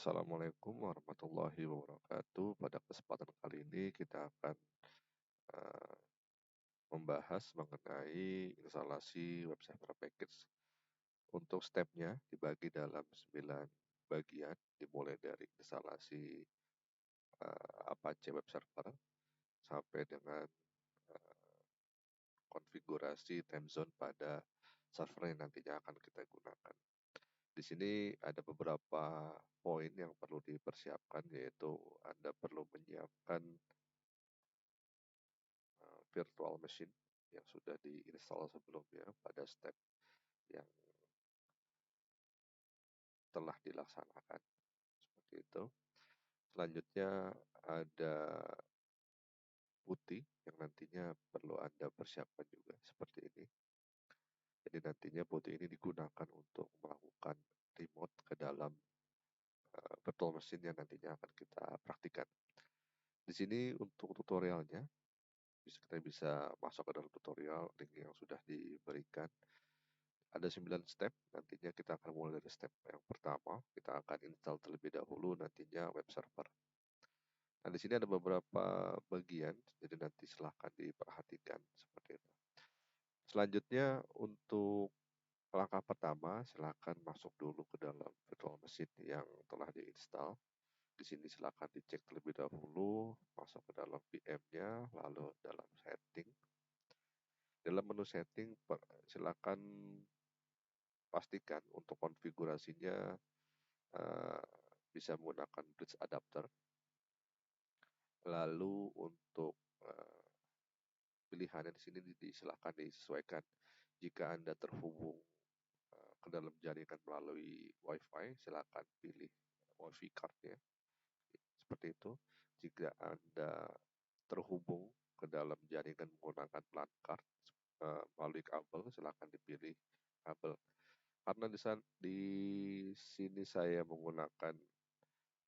Assalamualaikum warahmatullahi wabarakatuh. Pada kesempatan kali ini kita akan eh, membahas mengenai instalasi web server package. Untuk stepnya dibagi dalam 9 bagian, dimulai dari instalasi Apache web server sampai dengan konfigurasi time zone pada server yang nantinya akan kita gunakan. Di sini ada beberapa poin yang perlu dipersiapkan, yaitu Anda perlu menyiapkan virtual machine yang sudah diinstal sebelumnya pada step yang telah dilaksanakan, seperti itu. Selanjutnya ada putih yang nantinya perlu Anda persiapkan juga seperti ini. Jadi nantinya putih ini digunakan untuk melakukan remote ke dalam virtual machine yang nantinya akan kita praktikkan. Di sini untuk tutorialnya kita bisa masuk ke dalam tutorial link yang sudah diberikan. Ada 9 step, nantinya kita akan mulai dari step yang pertama, kita akan install terlebih dahulu nantinya web server. Nah, di sini ada beberapa bagian, jadi nanti silahkan diperhatikan seperti itu. Selanjutnya untuk langkah pertama, silahkan masuk dulu ke dalam virtual machine yang telah diinstal. Di sini silahkan dicek terlebih dahulu, masuk ke dalam VM-nya, lalu dalam setting. Dalam menu setting, silakan pastikan untuk konfigurasinya bisa menggunakan bridge adapter. Lalu untuk pilihannya di sini silakan disesuaikan. Jika Anda terhubung ke dalam jaringan melalui WiFi, silakan pilih WiFi card-nya. Seperti itu. Jika Anda terhubung ke dalam jaringan menggunakan LAN card melalui kabel, silakan dipilih kabel. Karena di sini saya menggunakan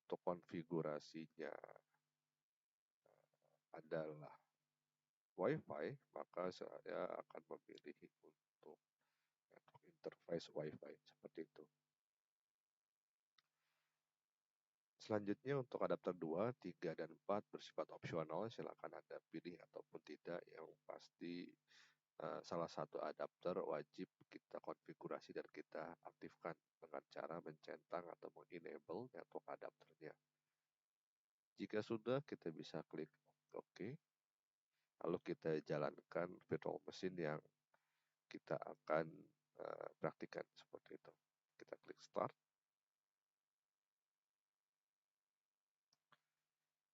untuk konfigurasinya adalah WiFi, maka saya akan memilih untuk network interface WiFi seperti itu. Selanjutnya untuk adapter 2, 3, dan 4 bersifat opsional, silakan Anda pilih ataupun tidak. Yang pasti salah satu adapter wajib kita konfigurasi dan kita aktifkan dengan cara mencentang atau mengenable network adapternya. Jika sudah, kita bisa klik OK. Lalu kita jalankan virtual machine yang kita akan praktikkan seperti itu. Kita klik start.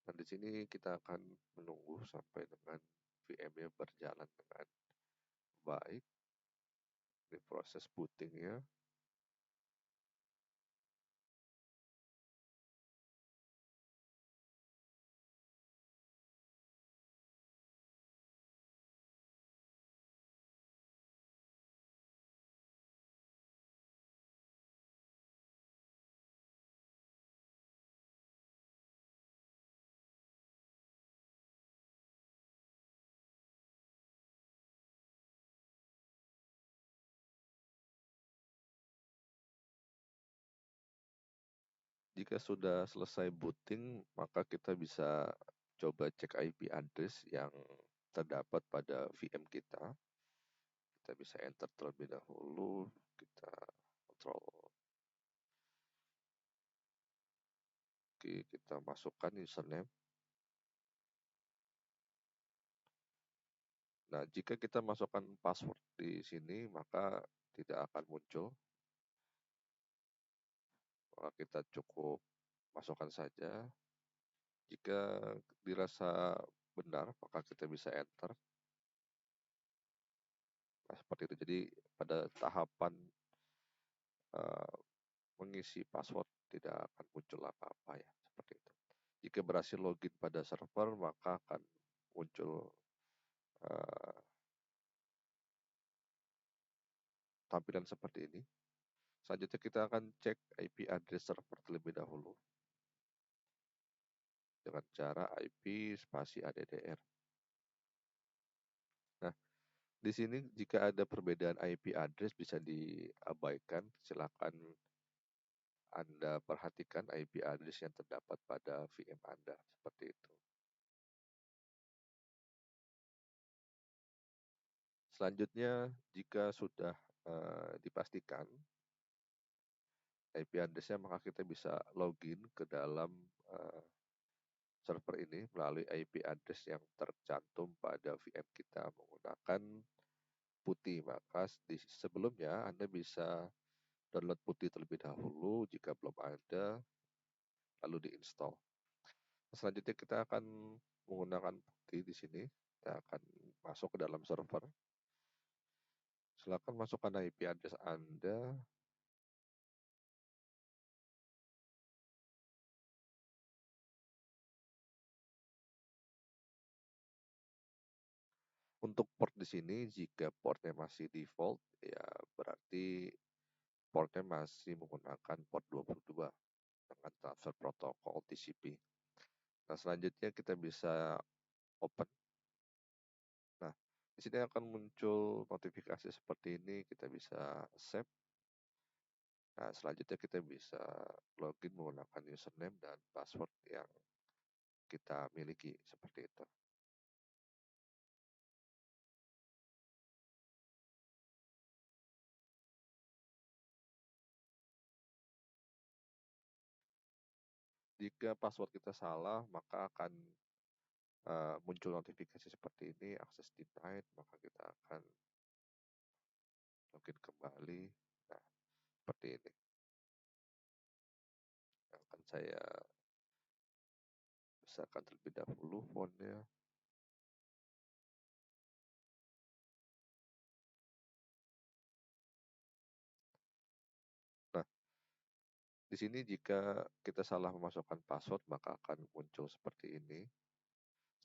Dan di sini kita akan menunggu sampai dengan VM-nya berjalan dengan baik. Di proses bootingnya. Jika sudah selesai booting, maka kita bisa coba cek IP address yang terdapat pada VM kita. Kita bisa enter terlebih dahulu, kita control. Oke, kita masukkan username. Nah, jika kita masukkan password di sini, maka tidak akan muncul. Maka kita cukup masukkan saja. Jika dirasa benar, maka kita bisa enter. Nah, seperti itu. Jadi pada tahapan mengisi password tidak akan muncul apa-apa ya, seperti itu. Jika berhasil login pada server, maka akan muncul tampilan seperti ini. Selanjutnya kita akan cek IP address server terlebih dahulu dengan cara IP spasi addr. Nah, di sini jika ada perbedaan IP address bisa diabaikan, silakan Anda perhatikan IP address yang terdapat pada VM Anda, seperti itu. Selanjutnya, jika sudah dipastikan IP address-nya, maka kita bisa login ke dalam server ini melalui IP address yang tercantum pada VM kita menggunakan Putih. Maka sebelumnya Anda bisa download Putih terlebih dahulu jika belum ada, lalu diinstal. Selanjutnya kita akan menggunakan Putih di sini. Kita akan masuk ke dalam server. Silakan masukkan IP address Anda. Untuk port di sini, jika portnya masih default, ya berarti portnya masih menggunakan port 22 dengan transfer protokol TCP. Nah, selanjutnya kita bisa open. Nah, di sini akan muncul notifikasi seperti ini, kita bisa save. Nah, selanjutnya kita bisa login menggunakan username dan password yang kita miliki, seperti itu. Jika password kita salah, maka akan muncul notifikasi seperti ini, akses denied, maka kita akan login kembali. Nah, seperti ini. Akan saya besarkan terlebih dahulu fontnya. Nah, di sini jika kita salah memasukkan password, maka akan muncul seperti ini.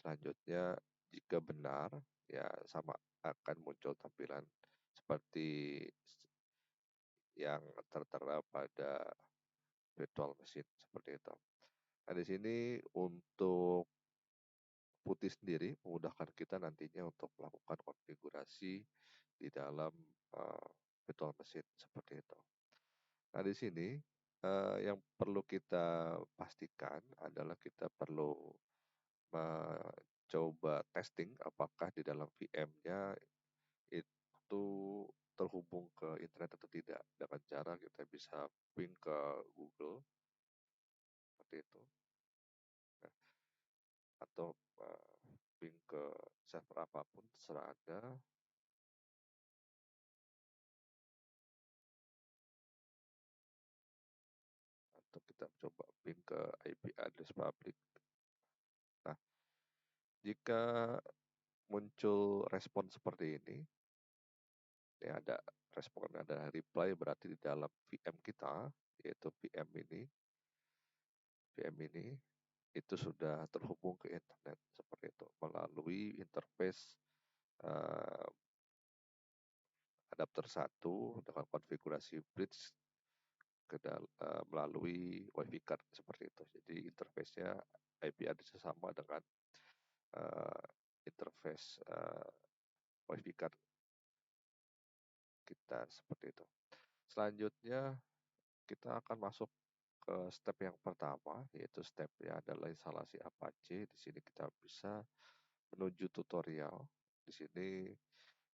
Selanjutnya, jika benar, ya sama akan muncul tampilan seperti yang tertera pada virtual machine, seperti itu. Nah, di sini untuk Putih sendiri memudahkan kita nantinya untuk melakukan konfigurasi di dalam virtual machine, seperti itu. Nah, di sini yang perlu kita pastikan adalah kita perlu mencoba testing apakah di dalam VM-nya itu terhubung ke internet atau tidak, dengan cara kita bisa ping ke Google, seperti itu. Nah, atau ping ke server apapun, terserah Anda. Atau kita coba ping ke IP address public. Nah, jika muncul respon seperti ini, ya ada respon, ada reply, berarti di dalam VM kita, yaitu VM ini itu sudah terhubung ke internet, seperti itu, melalui interface adapter 1 dengan konfigurasi bridge melalui WiFi card, seperti itu. Jadi interface-nya IP address sama dengan interface WiFi card kita, seperti itu. Selanjutnya kita akan masuk ke step yang pertama, yaitu stepnya adalah instalasi Apache. Di sini kita bisa menuju tutorial. Di sini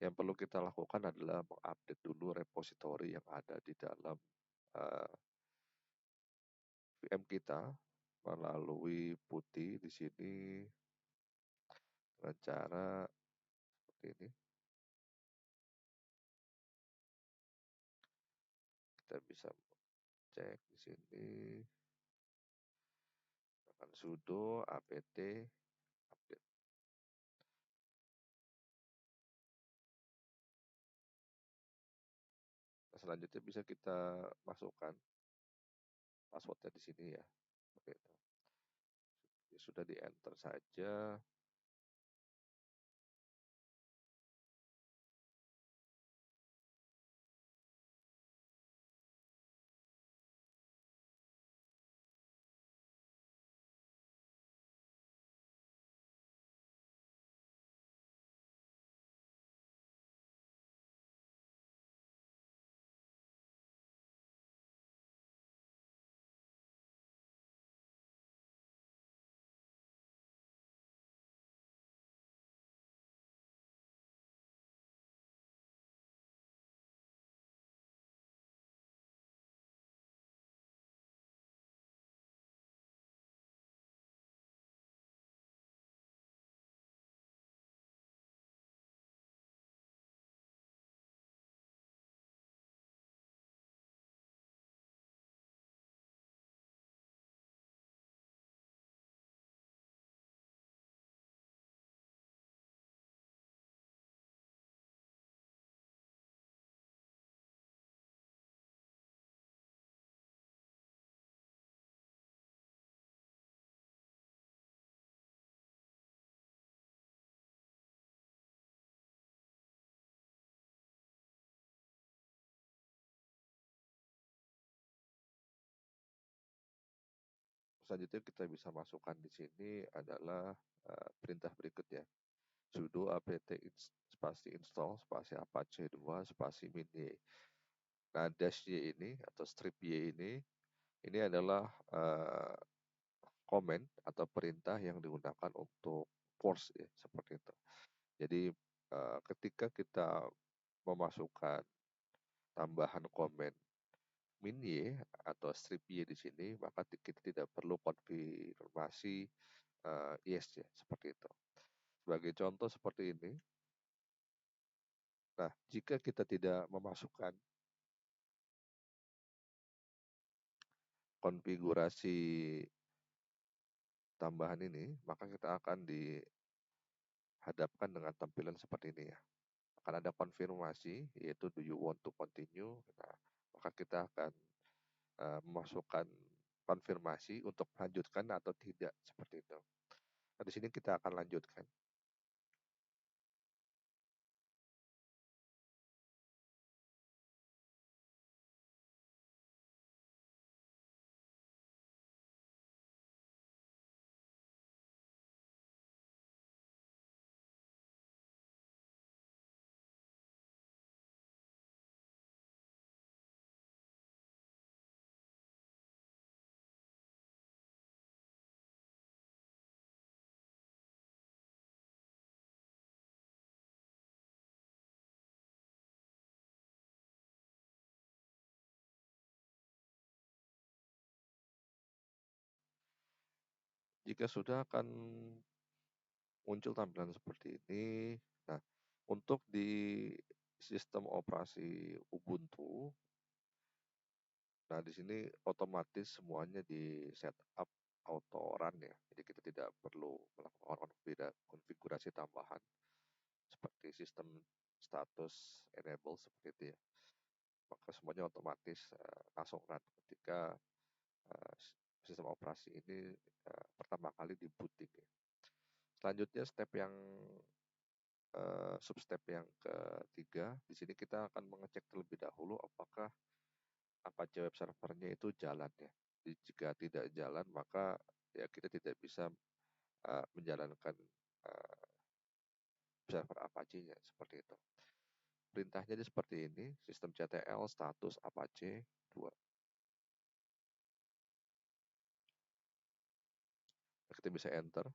yang perlu kita lakukan adalah mengupdate dulu repository yang ada di dalam VM kita melalui Putih di sini dengan cara seperti ini. Kita bisa cek di sini dengan sudo apt update. Nah, selanjutnya bisa kita masukkan passwordnya di sini ya, seperti itu. Ya, sudah di enter saja. selanjutnya kita bisa masukkan di sini adalah perintah berikut ya. Sudo apt spasi install spasi apache 2 spasi min y. Nah, dash y ini atau strip y ini adalah komen atau perintah yang digunakan untuk force ya, seperti itu. Jadi ketika kita memasukkan tambahan komen min y atau strip y di sini, maka kita tidak perlu konfirmasi yes ya, seperti itu. Sebagai contoh seperti ini. Nah, jika kita tidak memasukkan konfigurasi tambahan ini, maka kita akan dihadapkan dengan tampilan seperti ini ya. Akan ada konfirmasi, yaitu do you want to continue. Nah, maka kita akan memasukkan konfirmasi untuk melanjutkan atau tidak, seperti itu. Nah, di sini kita akan lanjutkan. Jika sudah akan muncul tampilan seperti ini. Nah, untuk di sistem operasi Ubuntu, nah di sini otomatis semuanya di setup auto run ya. Jadi kita tidak perlu melakukan konfigurasi tambahan seperti sistem status enable seperti itu ya. Maka semuanya otomatis langsung run ketika sistem operasi ini pertama kali di booting ya. Selanjutnya step yang substep yang ketiga, di sini kita akan mengecek terlebih dahulu apakah Apache web servernya itu jalan ya. Jika tidak jalan, maka ya kita tidak bisa menjalankan server Apache-nya seperti itu. Perintahnya seperti ini, sistem CTL status Apache 2. Kita bisa enter.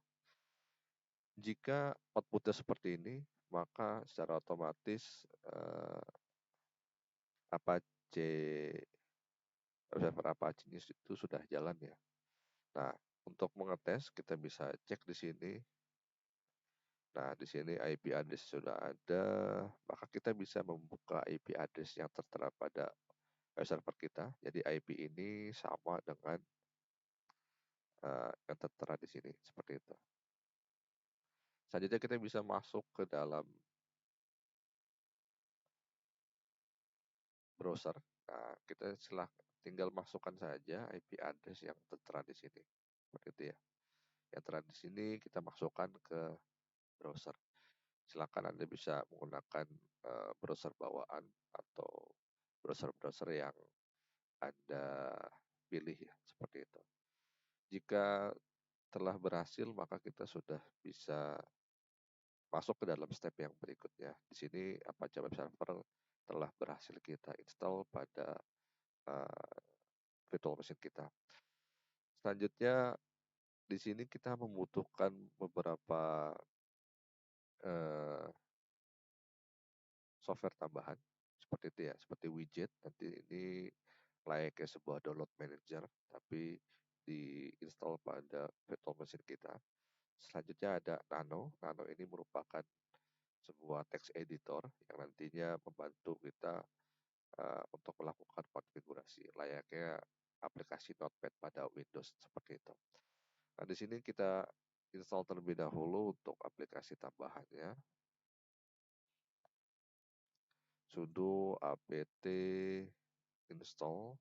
Jika outputnya seperti ini, maka secara otomatis Apache server Apache itu sudah jalan ya. Nah, untuk mengetes kita bisa cek di sini. Nah, di sini IP address sudah ada, maka kita bisa membuka IP address yang tertera pada web server kita. Jadi IP ini sama dengan yang tertera di sini, seperti itu. Selanjutnya kita bisa masuk ke dalam browser. Nah, kita tinggal masukkan saja IP address yang tertera di sini, seperti itu ya. Yang tertera di sini kita masukkan ke browser. Silakan Anda bisa menggunakan browser bawaan atau browser-browser yang Anda pilih ya, seperti itu. Jika telah berhasil, maka kita sudah bisa masuk ke dalam step yang berikutnya. Di sini Apache Web Server telah berhasil kita install pada virtual machine kita. Selanjutnya di sini kita membutuhkan beberapa software tambahan seperti itu ya, seperti widget. Nanti ini layaknya sebuah download manager, tapi diinstal pada virtual machine kita. Selanjutnya ada Nano. Nano ini merupakan sebuah text editor yang nantinya membantu kita untuk melakukan konfigurasi layaknya aplikasi Notepad pada Windows seperti itu. Nah, di sini kita install terlebih dahulu untuk aplikasi tambahannya. Sudo apt install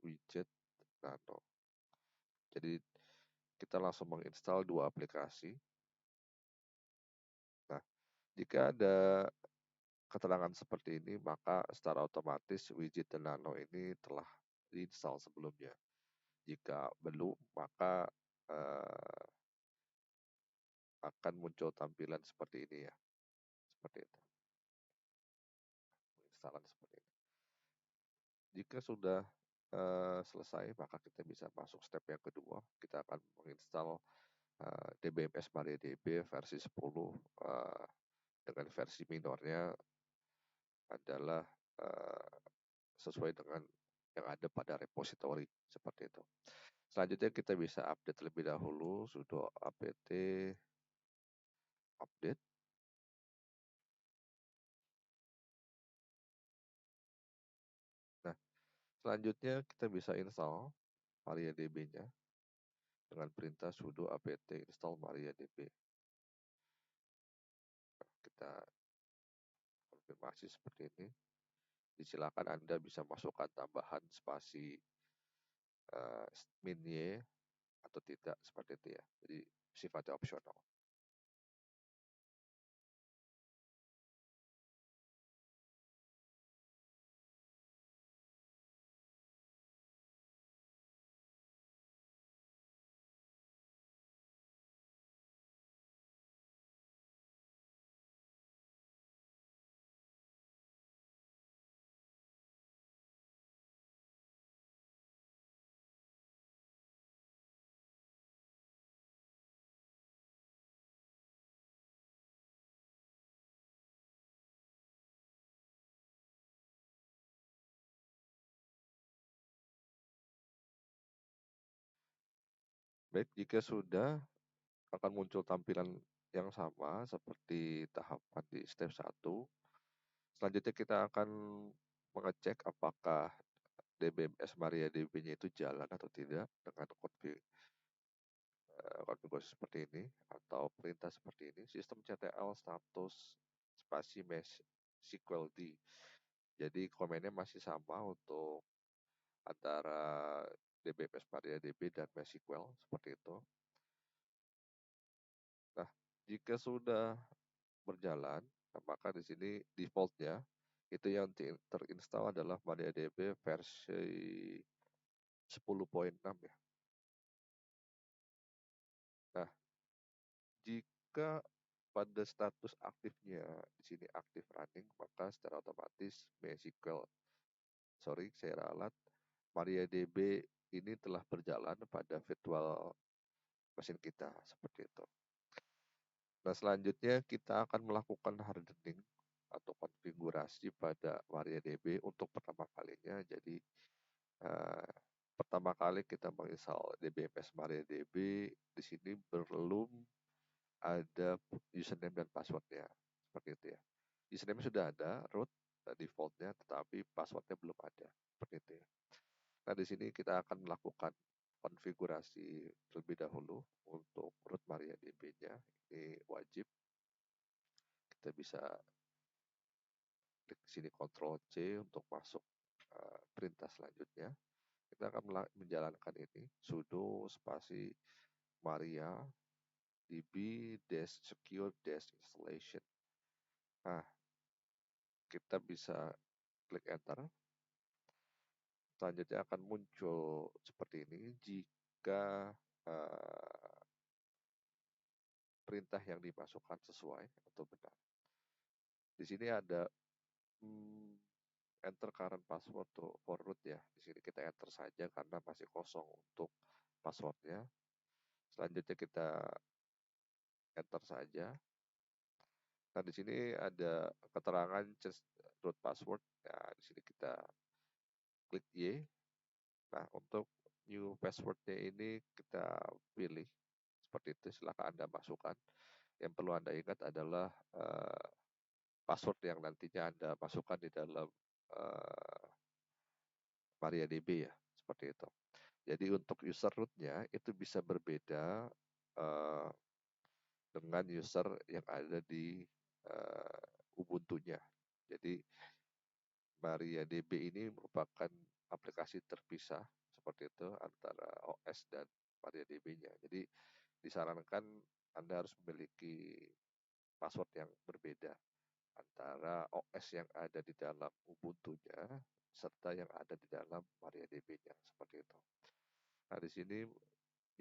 widget Nano. Jadi kita langsung menginstal dua aplikasi. Nah, jika ada keterangan seperti ini, maka secara otomatis widget Nano ini telah diinstal sebelumnya. Jika belum, maka eh, akan muncul tampilan seperti ini ya, seperti itu. Instalan seperti ini. Jika sudah selesai, maka kita bisa masuk step yang kedua. Kita akan menginstal DBMS MariaDB versi 10 dengan versi minornya adalah sesuai dengan yang ada pada repository seperti itu. Selanjutnya kita bisa update terlebih dahulu sudo apt update. Nah, selanjutnya kita bisa install MariaDB-nya dengan perintah sudo apt install MariaDB. Kita konfirmasi seperti ini. Silakan Anda bisa masukkan tambahan spasi min-y atau tidak seperti itu ya. Jadi sifatnya opsional. Baik, jika sudah akan muncul tampilan yang sama seperti tahapan di step 1. Selanjutnya kita akan mengecek apakah DBMS MariaDB-nya itu jalan atau tidak dengan konfigurasi seperti ini atau perintah seperti ini. Sistem CTL status spasi mesh SQL D. Jadi komennya masih sama untuk antara DBMS MariaDB dan MySQL seperti itu. Nah, jika sudah berjalan, maka di sini defaultnya itu yang terinstall adalah MariaDB versi 10.6 ya. Nah, jika pada status aktifnya di sini aktif running, maka secara otomatis saya ralat MariaDB ini telah berjalan pada virtual mesin kita seperti itu. Nah, selanjutnya kita akan melakukan hardening atau konfigurasi pada MariaDB untuk pertama kalinya. Jadi pertama kali kita menginstal DBMS MariaDB, di sini belum ada username dan passwordnya seperti itu ya. Username sudah ada, root defaultnya, tetapi passwordnya belum ada seperti itu ya. Nah, di sini kita akan melakukan konfigurasi terlebih dahulu untuk root MariaDB-nya. Ini wajib. Kita bisa klik sini Ctrl C untuk masuk perintah selanjutnya. Kita akan menjalankan ini sudo spasi maria db secure installation. Nah, kita bisa klik enter. Selanjutnya akan muncul seperti ini jika perintah yang dimasukkan sesuai atau benar. Di sini ada enter current password for root ya. Di sini kita enter saja karena masih kosong untuk passwordnya. Selanjutnya kita enter saja. Nah, di sini ada keterangan change root password. Ya, di sini kita klik Y. Nah, untuk new passwordnya ini kita pilih seperti itu. Silakan Anda masukkan. Yang perlu Anda ingat adalah password yang nantinya Anda masukkan di dalam MariaDB ya, seperti itu. Jadi untuk user rootnya itu bisa berbeda dengan user yang ada di Ubuntu-nya. Jadi MariaDB ini merupakan aplikasi terpisah seperti itu antara OS dan MariaDB-nya. Jadi disarankan Anda harus memiliki password yang berbeda antara OS yang ada di dalam Ubuntu-nya serta yang ada di dalam MariaDB-nya seperti itu. Nah, di sini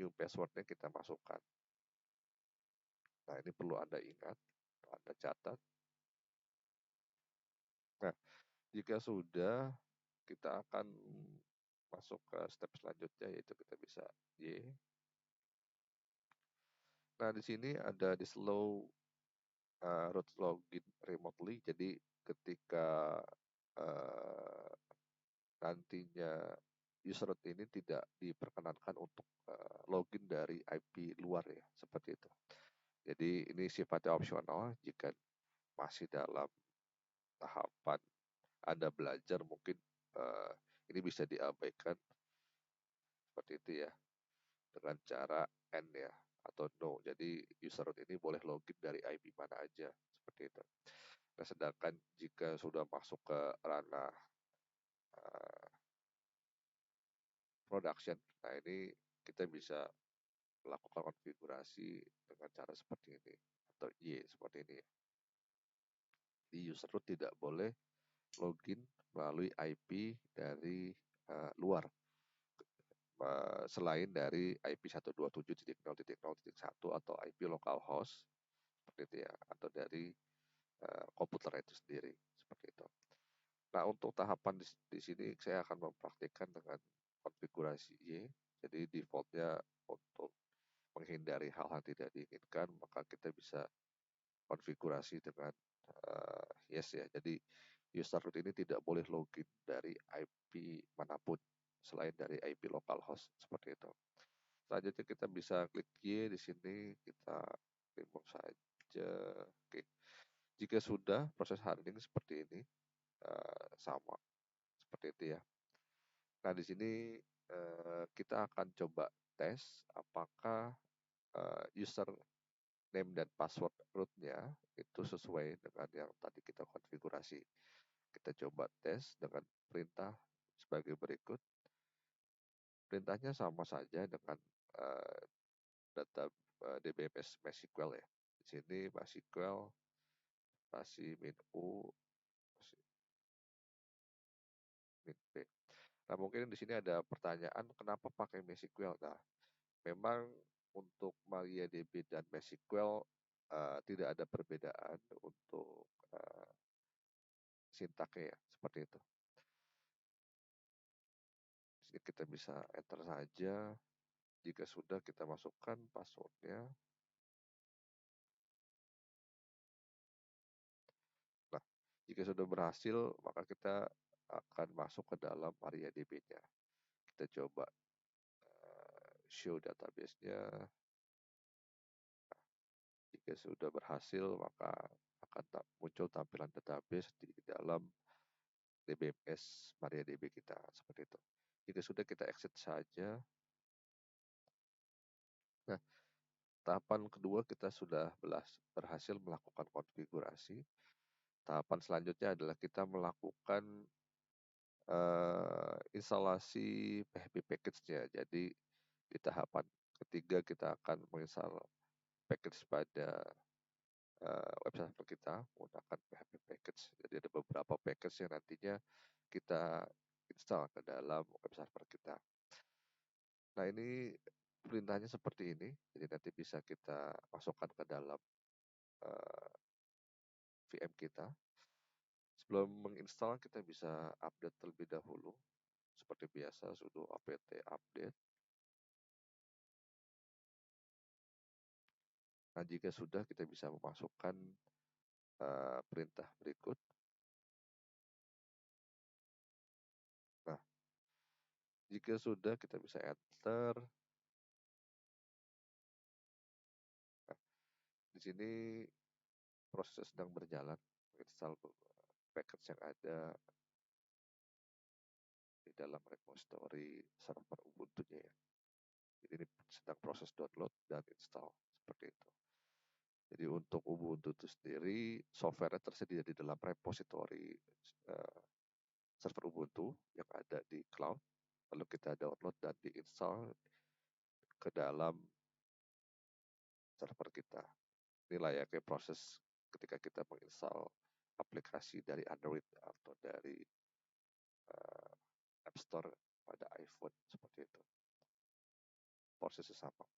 new passwordnya kita masukkan. Nah, ini perlu Anda ingat, Anda catat. Nah, jika sudah, kita akan masuk ke step selanjutnya, yaitu kita bisa Y. Nah, di sini ada di slow root login remotely. Jadi ketika nantinya user root ini tidak diperkenankan untuk login dari IP luar ya, seperti itu. Jadi ini sifatnya opsional. Jika masih dalam tahapan Anda belajar, mungkin ini bisa diabaikan seperti itu ya, dengan cara N ya, atau no. Jadi user root ini boleh login dari IP mana aja, seperti itu. Nah, sedangkan jika sudah masuk ke ranah production, nah ini kita bisa melakukan konfigurasi dengan cara seperti ini, atau Y seperti ini. Di user root tidak boleh login melalui IP dari luar, selain dari IP 127.0.0.1 atau IP localhost seperti itu ya, atau dari komputer itu sendiri, seperti itu. Nah, untuk tahapan di sini saya akan mempraktikkan dengan konfigurasi Y. Jadi defaultnya untuk menghindari hal-hal tidak diinginkan, maka kita bisa konfigurasi dengan yes ya. Jadi user root ini tidak boleh login dari IP manapun selain dari IP localhost, seperti itu. Selanjutnya kita bisa klik Y di sini, kita remove saja. Oke. Jika sudah proses hardening seperti ini, sama seperti itu ya. Nah, di sini kita akan coba tes apakah user name dan password rootnya itu sesuai dengan yang tadi kita konfigurasi. Kita coba tes dengan perintah sebagai berikut. Perintahnya sama saja dengan data DBMS MySQL ya. Di sini MySQL masih min U, masih min P. Nah, mungkin di sini ada pertanyaan kenapa pakai MySQL. Nah, memang untuk MariaDB dan MySQL tidak ada perbedaan untuk sintaknya ya, seperti itu. Di sini kita bisa enter saja. Jika sudah, kita masukkan passwordnya. Nah, jika sudah berhasil, maka kita akan masuk ke dalam MariaDB-nya. Kita coba show database-nya. Jika sudah berhasil, maka akan muncul tampilan database di dalam DBMS MariaDB kita, seperti itu. Jika sudah, kita exit saja. Nah, tahapan kedua kita sudah berhasil melakukan konfigurasi. Tahapan selanjutnya adalah kita melakukan instalasi PHP package-nya. Jadi di tahapan ketiga kita akan menginstal package pada web server kita menggunakan PHP package. Jadi ada beberapa package yang nantinya kita install ke dalam web server kita. Nah, ini perintahnya seperti ini. Jadi nanti bisa kita masukkan ke dalam VM kita. Sebelum menginstal, kita bisa update terlebih dahulu. Seperti biasa, sudo apt update. Nah, jika sudah, kita bisa memasukkan perintah berikut. Nah, jika sudah, kita bisa enter. Nah, di sini proses sedang berjalan, menginstal package yang ada di dalam repository server Ubuntu-nya ya. Jadi ini sedang proses download dan install, seperti itu. Jadi untuk Ubuntu itu sendiri, software tersedia di dalam repository server Ubuntu yang ada di cloud. Lalu kita download dan diinstal ke dalam server kita. Ini layaknya proses ketika kita menginstal aplikasi dari Android atau dari App Store pada iPhone, seperti itu. prosesnya sama.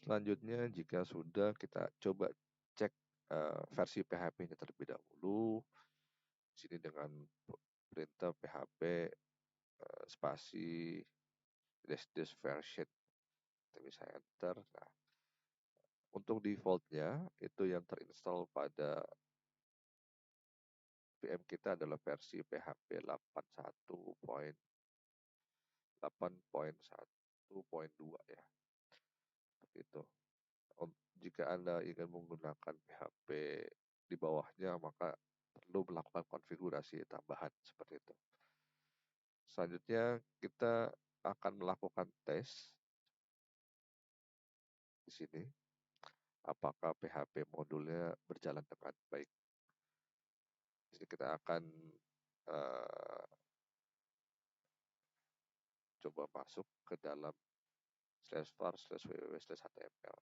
Selanjutnya, jika sudah, kita coba cek versi PHP-nya terlebih dahulu. Di sini dengan perintah PHP spasi dash version, kita bisa enter. Nah, untuk defaultnya itu yang terinstall pada VM kita adalah versi PHP 81.8.1.2 ya. Seperti itu. Jika Anda ingin menggunakan PHP di bawahnya, maka perlu melakukan konfigurasi tambahan seperti itu. Selanjutnya kita akan melakukan tes di sini, apakah PHP modulnya berjalan dengan baik. Di sini kita akan coba masuk ke dalam /var/www/html.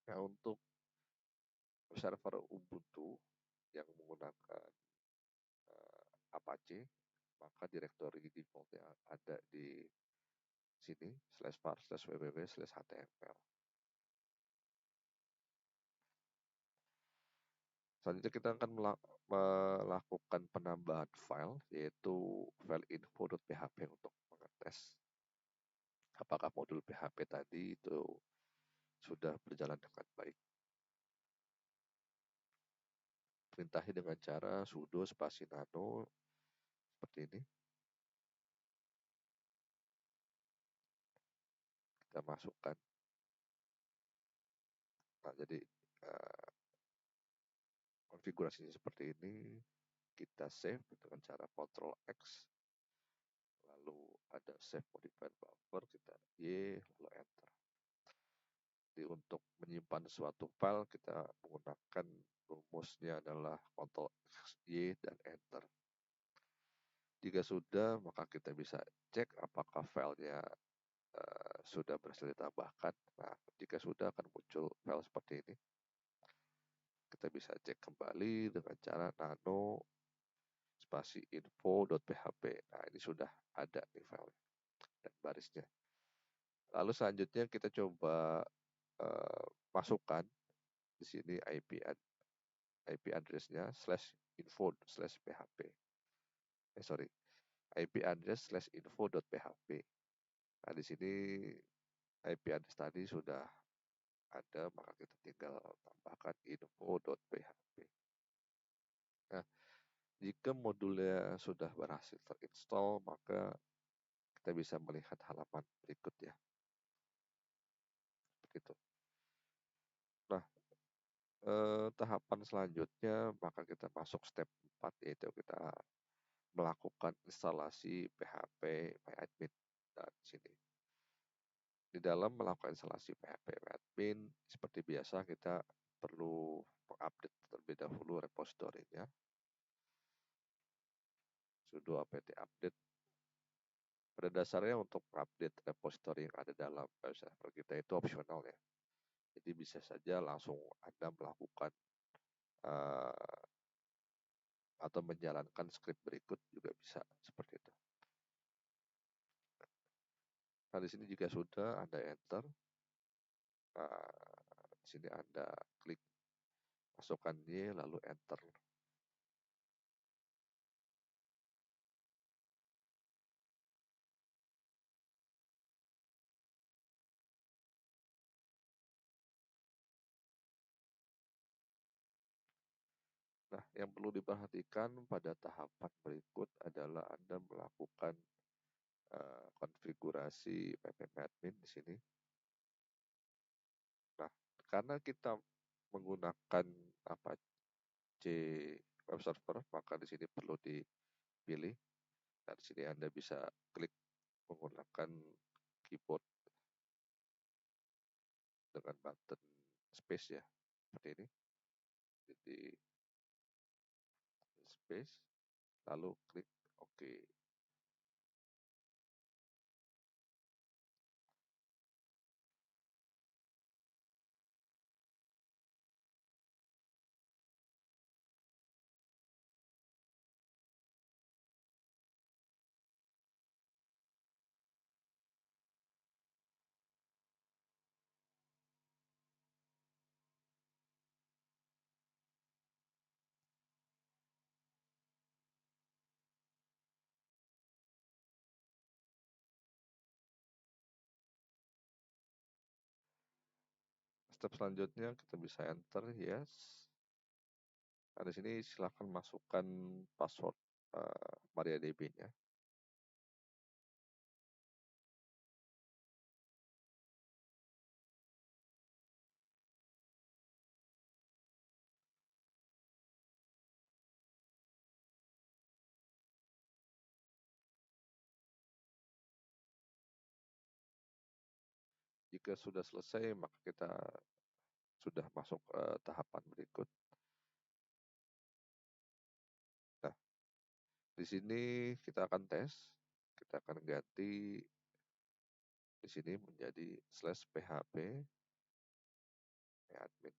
Nah, untuk server Ubuntu yang menggunakan Apache, maka direktori defaultnya ada di sini /var/www/html. Selanjutnya kita akan melakukan penambahan file, yaitu file info.php untuk mengetes apakah modul PHP tadi itu sudah berjalan dengan baik. Perintahi dengan cara sudo spasi nano seperti ini. Kita masukkan. Nah, jadi konfigurasinya seperti ini. Kita save dengan cara Ctrl X, lalu ada save modified buffer, kita Y, lalu enter. Jadi untuk menyimpan suatu file kita menggunakan rumusnya adalah Ctrl X, Y, dan enter. Jika sudah, maka kita bisa cek apakah filenya sudah berhasil ditambahkan. Nah, jika sudah akan muncul file seperti ini. Kita bisa cek kembali dengan cara nano spasi info.php. Nah, ini sudah ada nih file dan barisnya. Lalu selanjutnya kita coba masukkan di sini IP address-nya /info/php. IP address /info.php. Nah, di sini IP address tadi sudah ada, maka kita tinggal tambahkan info.php. Nah, jika modulnya sudah berhasil terinstall, maka kita bisa melihat halaman berikut ya. Begitu. Nah, tahapan selanjutnya maka kita masuk step 4, yaitu kita melakukan instalasi PHP MyAdmin. Dan sini di dalam melakukan instalasi PHP MyAdmin, seperti biasa kita perlu mengupdate terlebih dahulu repositorinya. Sudo apt update. Pada dasarnya untuk update repository yang ada dalam server kita itu opsional ya. Jadi bisa saja langsung Anda melakukan atau menjalankan script berikut juga bisa seperti itu. Nah, di sini jika sudah Anda enter, di sini Anda klik masukkan Y lalu enter. Nah, yang perlu diperhatikan pada tahapan berikut adalah Anda melakukan konfigurasi ppmadmin di sini. Karena kita menggunakan C web server, maka di sini perlu dipilih. Dan di sini Anda bisa klik menggunakan keyboard dengan button space ya, seperti ini. Jadi space, lalu klik OK. Step selanjutnya kita bisa enter yes. Nah, di sini silakan masukkan password MariaDB-nya. Jika sudah selesai, maka kita sudah masuk tahapan berikut. Nah, di sini kita akan tes. Kita akan ganti di sini menjadi /php admin.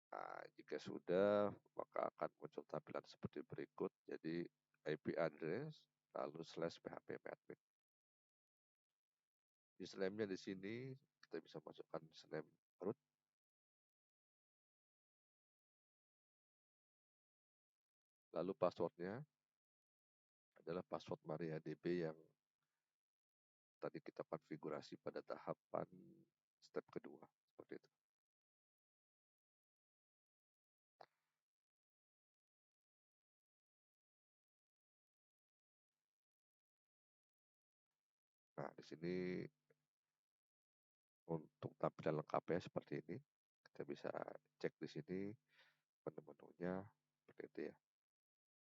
Nah, jika sudah, maka akan muncul tampilan seperti berikut. Jadi IP address, lalu /php admin. Username-nya di sini kita bisa masukkan username root. Lalu passwordnya adalah password MariaDB yang tadi kita konfigurasi pada tahapan step kedua, seperti itu. Nah, di sini untuk tampilan lengkapnya seperti ini. Kita bisa cek di sini menu-menunya seperti itu ya.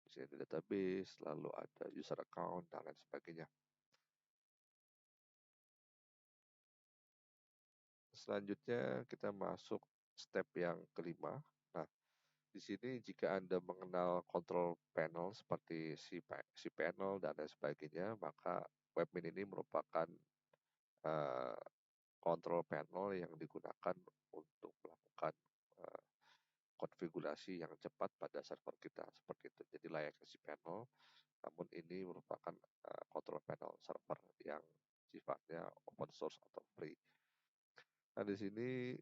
Di sini ada database, lalu ada user account, dan lain sebagainya. Selanjutnya kita masuk step yang kelima. Nah, di sini jika Anda mengenal control panel seperti cPanel dan lain sebagainya, maka Webmin ini merupakan control panel yang digunakan untuk melakukan konfigurasi yang cepat pada server kita seperti itu. Jadi layaknya cPanel, namun ini merupakan control panel server yang sifatnya open source atau free. Nah, di sini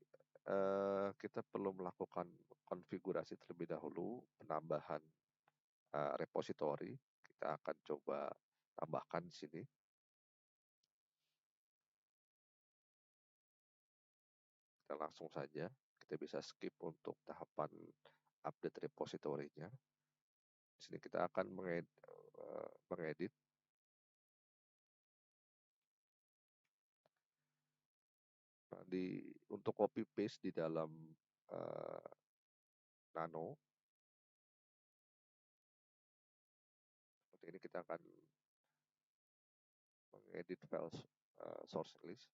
kita perlu melakukan konfigurasi terlebih dahulu, penambahan repository. Kita akan coba tambahkan di sini. Kita langsung saja, kita bisa skip untuk tahapan update repository-nya. Di sini kita akan mengedit. Nah, untuk copy paste di dalam Nano, seperti ini kita akan mengedit file source list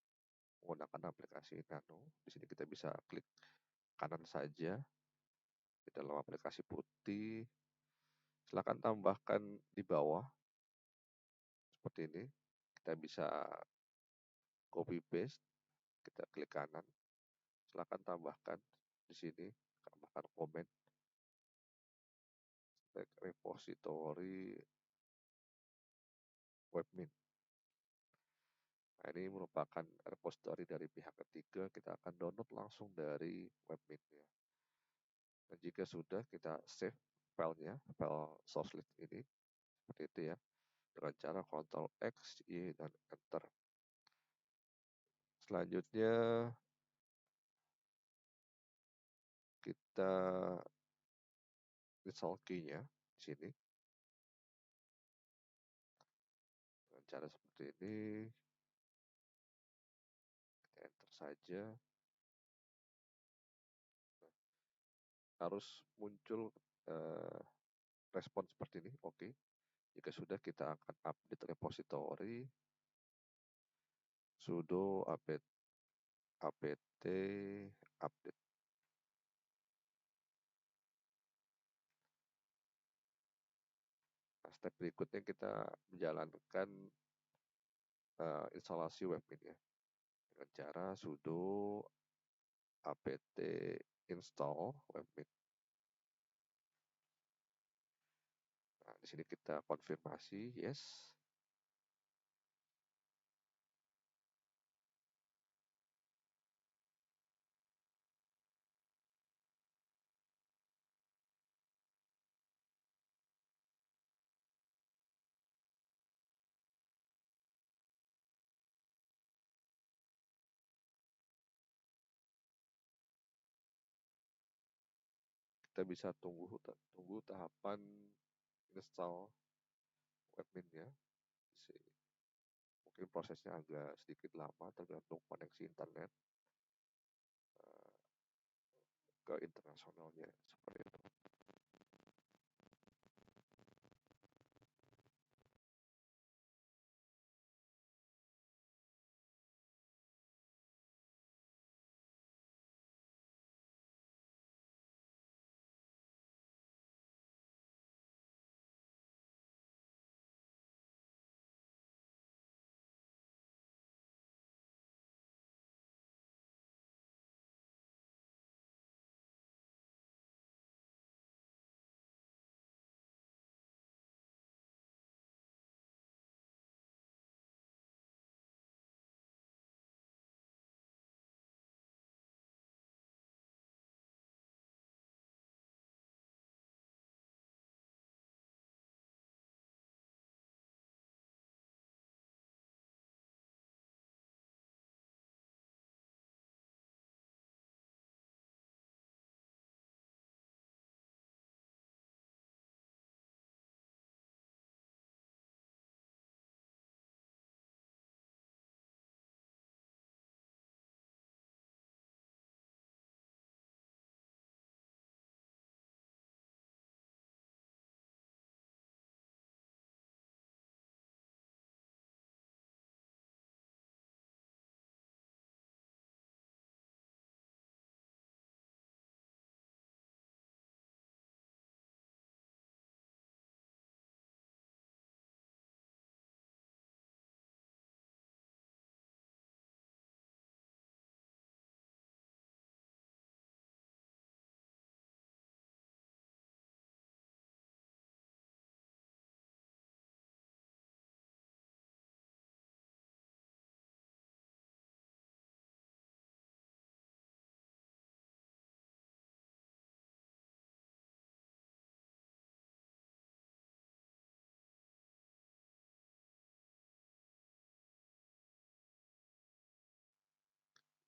menggunakan aplikasi Nano. Di sini kita bisa klik kanan saja di dalam aplikasi putih. Silakan tambahkan di bawah seperti ini. Kita bisa copy paste, kita klik kanan. Silakan tambahkan di sini, tambahkan komen repository Webmin. Nah, ini merupakan repository dari pihak ketiga, kita akan download langsung dari Webmin ya. Dan jika sudah, kita save filenya, file source list ini seperti itu ya, dengan cara Ctrl X, Y, dan Enter. Selanjutnya kita install key-nya di sini dengan cara seperti ini. Kita enter saja. Harus muncul respon seperti ini. Oke. Jika sudah, kita akan update repository sudo apt update. Nah, step berikutnya kita menjalankan instalasi webmin ya dengan cara sudo apt install webmin. Nah, di sini kita konfirmasi yes. Kita bisa tunggu tahapan install webmin ya. Mungkin prosesnya agak sedikit lama tergantung koneksi internet ke internasionalnya seperti itu.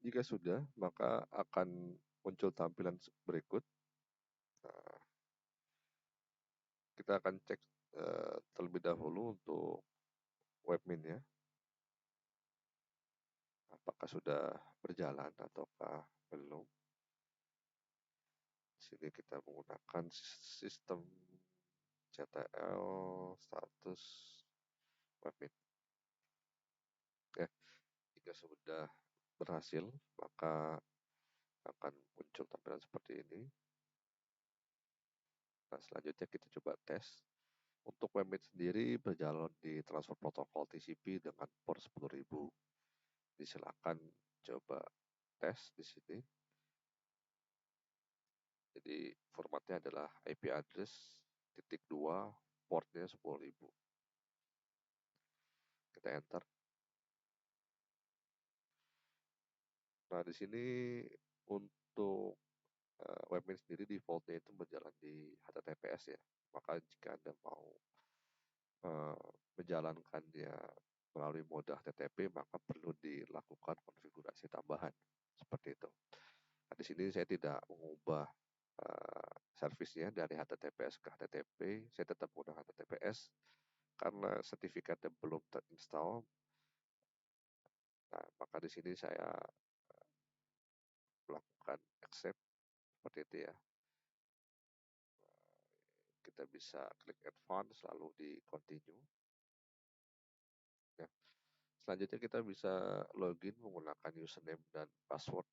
Jika sudah, maka akan muncul tampilan berikut. Nah, kita akan cek terlebih dahulu untuk webmin ya. Apakah sudah berjalan ataukah belum. Di sini kita menggunakan sistem CTL status webmin. Ya, jika sudah berhasil, maka akan muncul tampilan seperti ini. Nah, selanjutnya kita coba tes. Untuk webmin sendiri berjalan di transfer protokol TCP dengan port 10.000. Silakan coba tes di sini. Jadi formatnya adalah IP address .2 portnya 10.000. Kita enter. Nah, di sini untuk webmin sendiri defaultnya itu berjalan di HTTPS ya. Maka jika Anda mau menjalankannya melalui mode HTTP, maka perlu dilakukan konfigurasi tambahan seperti itu. Nah, di sini saya tidak mengubah servisnya dari HTTPS ke HTTP, saya tetap menggunakan HTTPS karena sertifikatnya belum terinstall. Nah, maka di sini saya melakukan accept seperti itu ya. Kita bisa klik advance lalu di continue ya. Selanjutnya kita bisa login menggunakan username dan password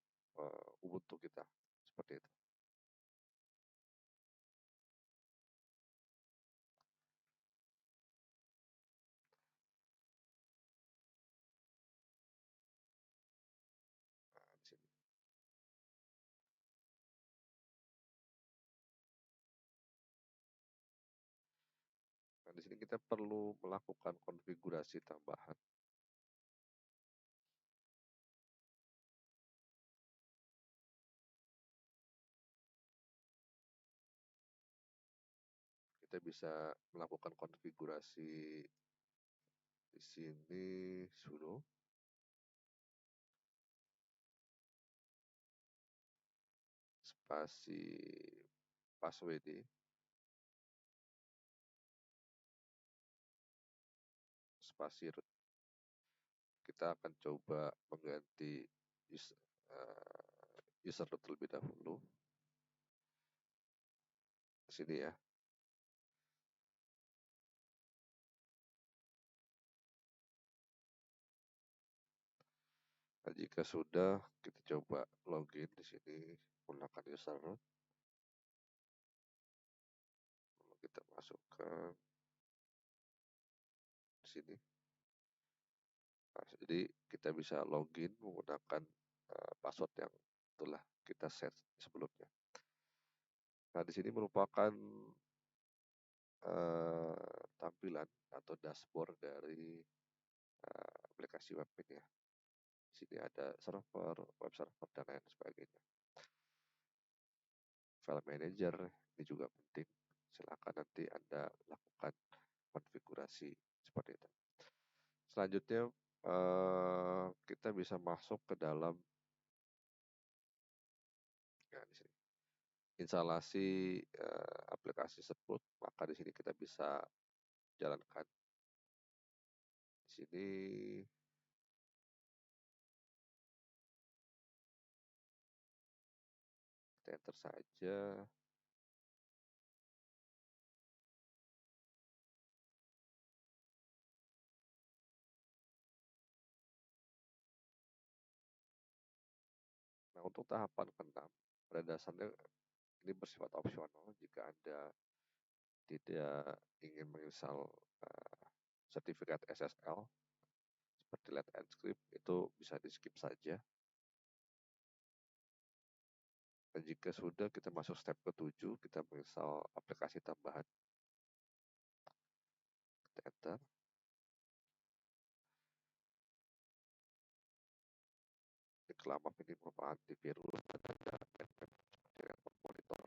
Ubuntu kita seperti itu. Nah, di sini. Nah, di sini kita perlu melakukan konfigurasi tambahan. Kita bisa melakukan konfigurasi di sini sudo spasi passwd spasi root. Kita akan coba mengganti user root terlebih dahulu. Di sini ya. Nah, jika sudah, kita coba login di sini menggunakan user root. Lalu kita masukkan di sini. Nah, jadi kita bisa login menggunakan password yang telah kita set sebelumnya. Nah, di sini merupakan tampilan atau dashboard dari aplikasi web ini ya. Di sini ada server, web server, dan lain sebagainya. File manager ini juga penting. Silakan nanti Anda lakukan konfigurasi seperti itu. Selanjutnya kita bisa masuk ke dalam ya, di sini instalasi aplikasi tersebut. Maka di sini kita bisa jalankan. Di sini kita enter saja. Nah, untuk tahapan ke-6, pada dasarnya ini bersifat opsional jika Anda tidak ingin menginstal sertifikat SSL seperti Let Encrypt, itu bisa di skip saja. Dan jika sudah, kita masuk step ke-7, kita menginstal aplikasi tambahan. Kita enter. Reklamaf ini merupakan antivirus dan ada dengan monitor.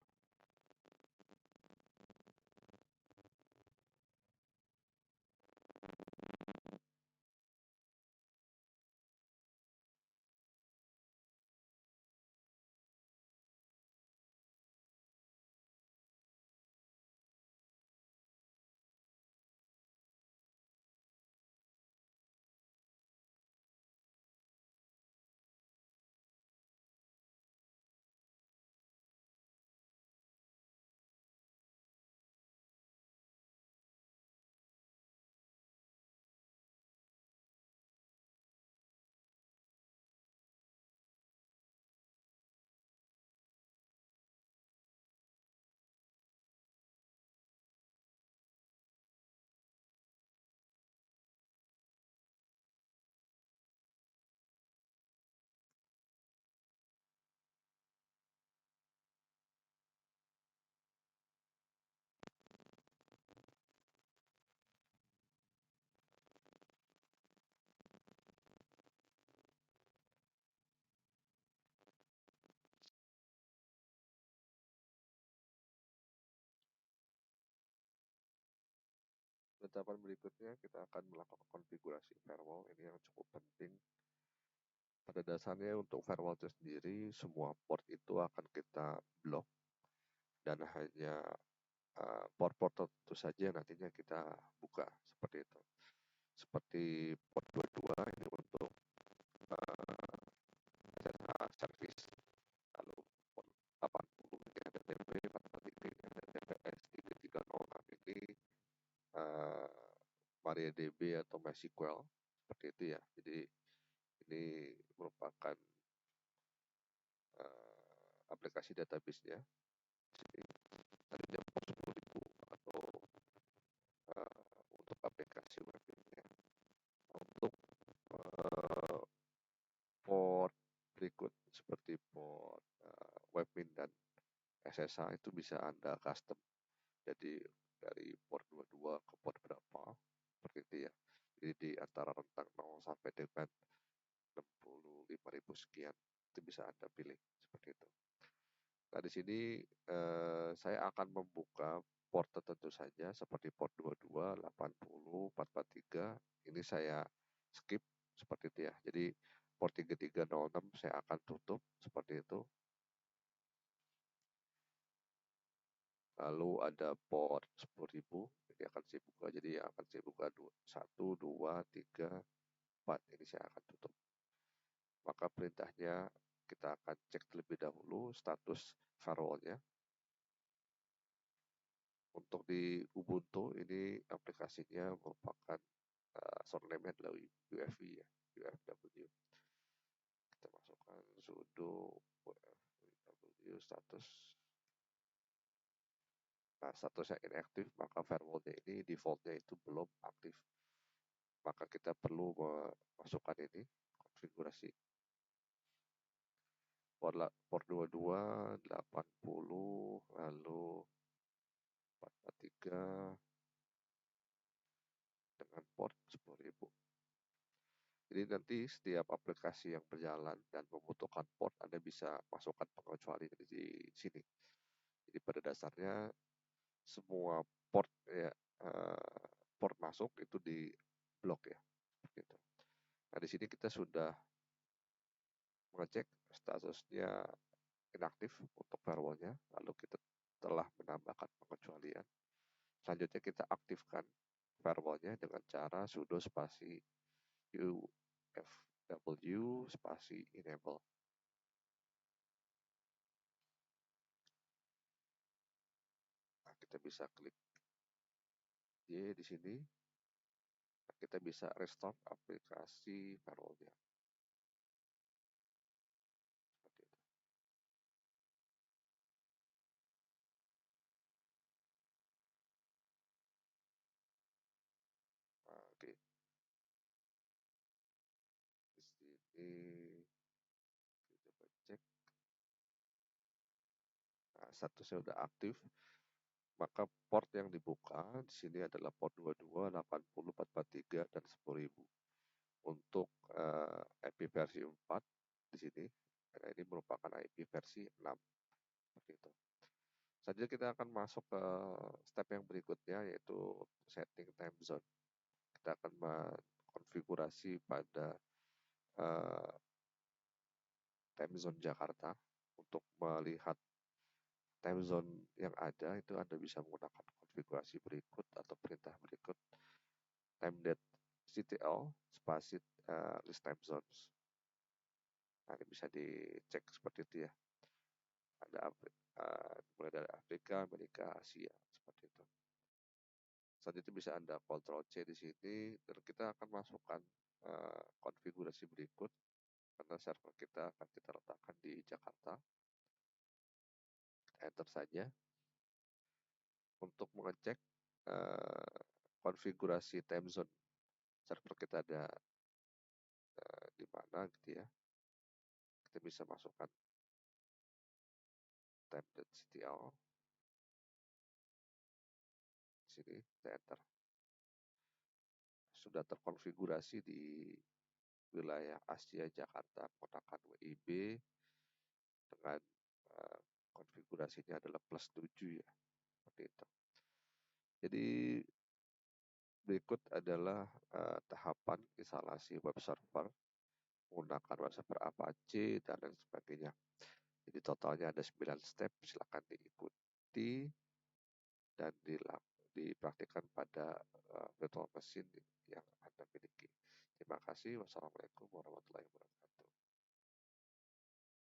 Tahapan berikutnya kita akan melakukan konfigurasi firewall. Ini yang cukup penting. Pada dasarnya untuk firewall itu sendiri, semua port itu akan kita blok dan hanya port-port tertentu saja nantinya kita buka seperti itu. Seperti port 22 ini untuk SSH service. MariaDB atau MySQL seperti itu ya. Jadi ini merupakan aplikasi database-nya. Tadinya 10.000 atau untuk aplikasi webnya. Untuk port berikut seperti port webmin dan SSH itu bisa Anda custom. Jadi dari port 22 ke port berapa seperti itu ya. Jadi di antara rentang 0 sampai dengan 65.000 sekian itu bisa Anda pilih seperti itu. Nah, di sini saya akan membuka port tertentu saja seperti port 22, 80, 443. Ini saya skip seperti itu ya. Jadi port 3306 saya akan tutup seperti itu. Lalu ada port 10.000, ini akan saya buka. Jadi akan saya buka 1, 2, 3, 4. Ini saya akan tutup. Maka perintahnya kita akan cek terlebih dahulu status firewall-nya. Untuk di Ubuntu ini aplikasinya merupakan shortname-nya adalah UFW ya, UFW. Kita masukkan sudo UFW status. Nah, statusnya inaktif, maka firewall-nya ini default-nya itu belum aktif. Maka kita perlu memasukkan ini konfigurasi port 22, 80, lalu 443 dengan port 10.000. Jadi nanti setiap aplikasi yang berjalan dan membutuhkan port, Anda bisa masukkan pengecualian di sini. Jadi pada dasarnya semua port ya, port masuk itu di blok ya. Gitu. Nah, di sini kita sudah mengecek statusnya inaktif untuk firewall-nya, lalu kita telah menambahkan pengecualian. Selanjutnya kita aktifkan firewall-nya dengan cara sudo spasi UFW spasi enable. Nah, kita bisa klik Y di sini. Nah, kita bisa restart aplikasi firewall-nya. Seperti itu. Nah, oke. Di sini kita coba cek. Nah, statusnya sudah aktif. Maka port yang dibuka di sini adalah port 22, 80, 443 dan 10.000. Untuk IP versi 4 di sini, karena ini merupakan IP versi 6. Seperti itu. Selanjutnya kita akan masuk ke step yang berikutnya, yaitu setting time zone. Kita akan mengkonfigurasi pada time zone Jakarta. Untuk melihat time zone yang ada, itu Anda bisa menggunakan konfigurasi berikut atau perintah berikut. time.ctl spasi list time zones. Nah, ini bisa dicek seperti itu ya. Ada mulai dari Afrika, Amerika, Asia, seperti itu. Selanjutnya bisa Anda Ctrl C di sini, dan kita akan masukkan konfigurasi berikut, karena server kita akan kita letakkan di Jakarta. Enter saja. Untuk mengecek konfigurasi time zone server kita ada di mana gitu ya. Kita bisa masukkan time.ctl sini, kita enter. Sudah terkonfigurasi di wilayah Asia Jakarta menggunakan WIB dengan konfigurasinya adalah +7 ya, seperti itu. Jadi berikut adalah tahapan instalasi web server menggunakan web server Apache dan lain sebagainya. Jadi totalnya ada 9 step, silakan diikuti dan dipraktikkan pada virtual machine yang Anda miliki. Terima kasih. Wassalamualaikum warahmatullahi wabarakatuh.